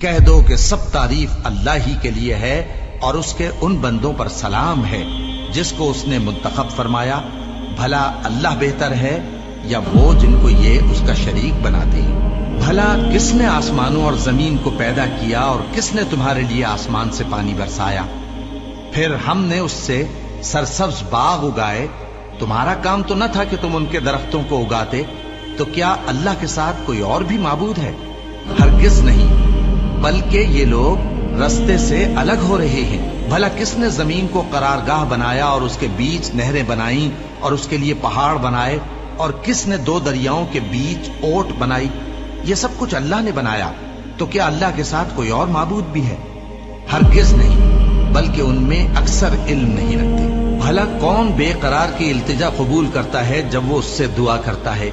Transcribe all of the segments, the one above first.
کہہ دو کہ سب تعریف اللہ ہی کے لیے ہے اور اس کے ان بندوں پر سلام ہے جس کو اس نے منتخب فرمایا. بھلا اللہ بہتر ہے یا وہ جن کو یہ اس کا شریک بناتے ہیں؟ بھلا کس نے آسمانوں اور زمین کو پیدا کیا اور کس نے تمہارے لیے آسمان سے پانی برسایا؟ پھر ہم نے اس سے سرسبز باغ اگائے. تمہارا کام تو نہ تھا کہ تم ان کے درختوں کو اگاتے. تو کیا اللہ کے ساتھ کوئی اور بھی معبود ہے؟ ہرگز نہیں، بلکہ یہ لوگ رستے سے الگ ہو رہے ہیں. بھلا کس نے زمین کو قرارگاہ بنایا اور اس کے بیچ نہریں بنائیں اور اس کے لیے پہاڑ بنائے، اور کس نے دو دریاؤں کے بیچ اوٹ بنائی؟ یہ سب کچھ اللہ نے بنایا. تو کیا اللہ کے ساتھ کوئی اور معبود بھی ہے؟ ہرگز نہیں، بلکہ ان میں اکثر علم نہیں رکھتے. بھلا کون بے قرار کی التجا قبول کرتا ہے جب وہ اس سے دعا کرتا ہے،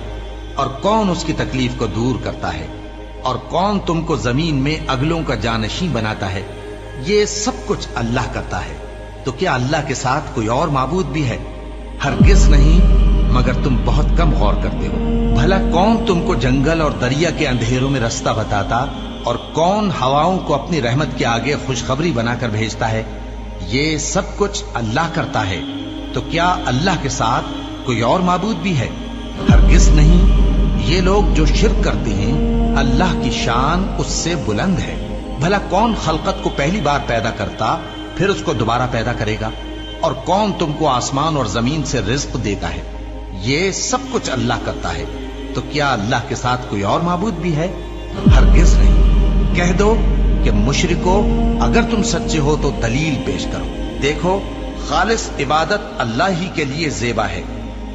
اور کون اس کی تکلیف کو دور کرتا ہے، اور کون تم کو زمین میں اگلوں کا جانشین بناتا ہے؟ یہ سب کچھ اللہ کرتا ہے. تو کیا اللہ کے ساتھ کوئی اور معبود بھی ہے؟ ہرگز نہیں، مگر تم بہت کم غور کرتے ہو. بھلا کون تم کو جنگل اور دریا کے اندھیروں میں رستہ بتاتا، اور کون ہواؤں کو اپنی رحمت کے آگے خوشخبری بنا کر بھیجتا ہے؟ یہ سب کچھ اللہ کرتا ہے. تو کیا اللہ کے ساتھ کوئی اور معبود بھی ہے؟ ہرگز نہیں. یہ لوگ جو شرک کرتے ہیں اللہ کی شان اس سے بلند ہے. بھلا کون خلقت کو پہلی بار پیدا کرتا پھر اس کو دوبارہ پیدا کرے گا؟ اور کون تم کو آسمان اور زمین سے رزق دیتا ہے؟ یہ سب کچھ اللہ کرتا ہے. تو کیا اللہ کے ساتھ کوئی اور معبود بھی ہے؟ ہرگز نہیں. کہہ دو کہ مشرکو، اگر تم سچے ہو تو دلیل پیش کرو. دیکھو، خالص عبادت اللہ ہی کے لیے زیبا ہے،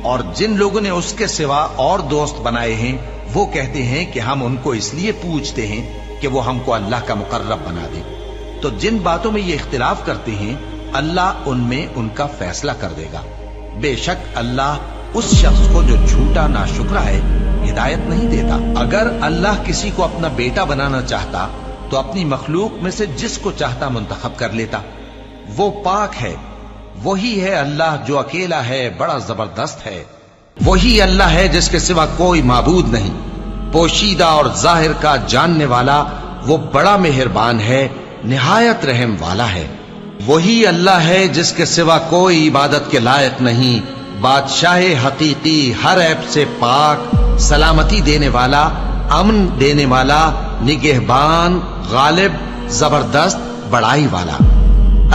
اور جن لوگوں نے اس کے سوا اور دوست بنائے ہیں وہ کہتے ہیں کہ ہم ان کو اس لیے پوچھتے ہیں کہ وہ ہم کو اللہ کا مقرب بنا دے. تو جن باتوں میں یہ اختلاف کرتے ہیں اللہ ان میں ان کا فیصلہ کر دے گا. بے شک اللہ اس شخص کو جو جھوٹا ناشکرا ہے ہدایت نہیں دیتا. اگر اللہ کسی کو اپنا بیٹا بنانا چاہتا تو اپنی مخلوق میں سے جس کو چاہتا منتخب کر لیتا. وہ پاک ہے، وہی ہے اللہ جو اکیلا ہے، بڑا زبردست ہے. وہی اللہ ہے جس کے سوا کوئی معبود نہیں، پوشیدہ اور ظاہر کا جاننے والا. وہ بڑا مہربان ہے، نہایت رحم والا ہے. وہی اللہ ہے جس کے سوا کوئی عبادت کے لائق نہیں، بادشاہ حقیقی، ہر عیب سے پاک، سلامتی دینے والا، امن دینے والا، نگہبان، غالب، زبردست، بڑائی والا.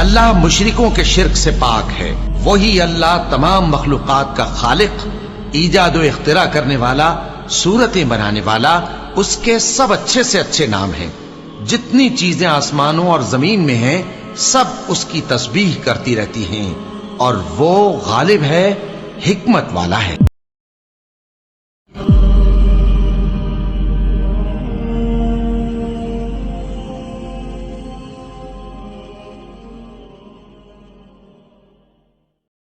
اللہ مشرکوں کے شرک سے پاک ہے. وہی اللہ تمام مخلوقات کا خالق، ایجاد و اختراع کرنے والا، صورتیں بنانے والا. اس کے سب اچھے سے اچھے نام ہیں. جتنی چیزیں آسمانوں اور زمین میں ہیں سب اس کی تسبیح کرتی رہتی ہیں، اور وہ غالب ہے، حکمت والا ہے.